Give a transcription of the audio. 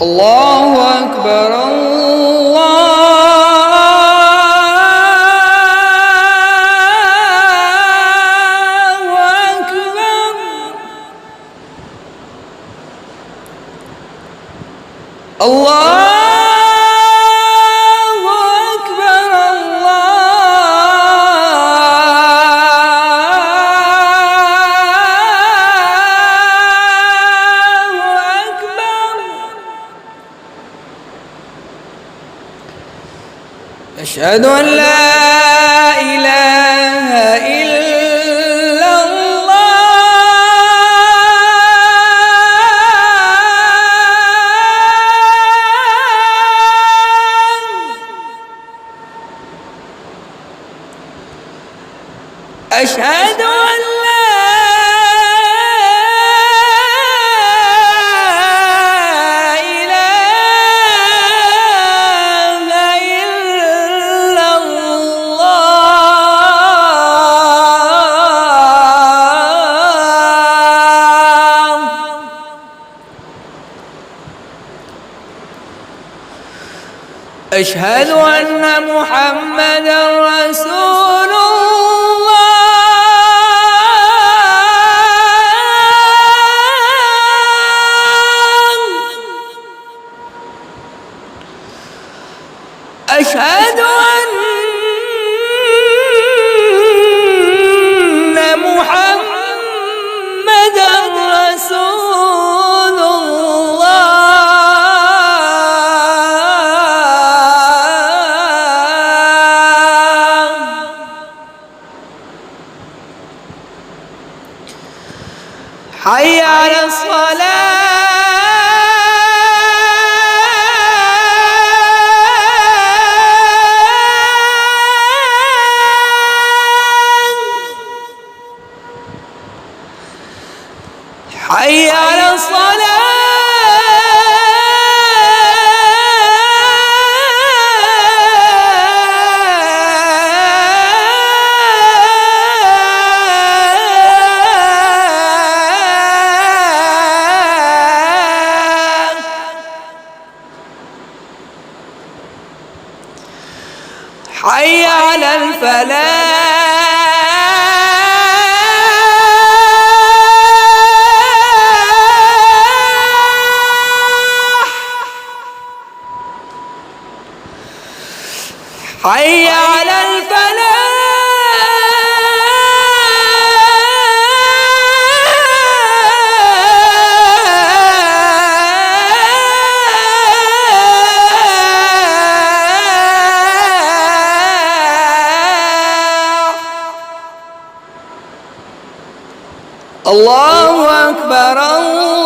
الله أكبر الله أكبر. الله أشهد أن لا إله إلا الله. أشهد أن لا أشهد أن محمدًا رسول الله. أشهد أن محمدًا رسول الله. حي على الصلاة. حي على الصلاة. حي على الفلاح. حي على الفلاح. الله أكبر الله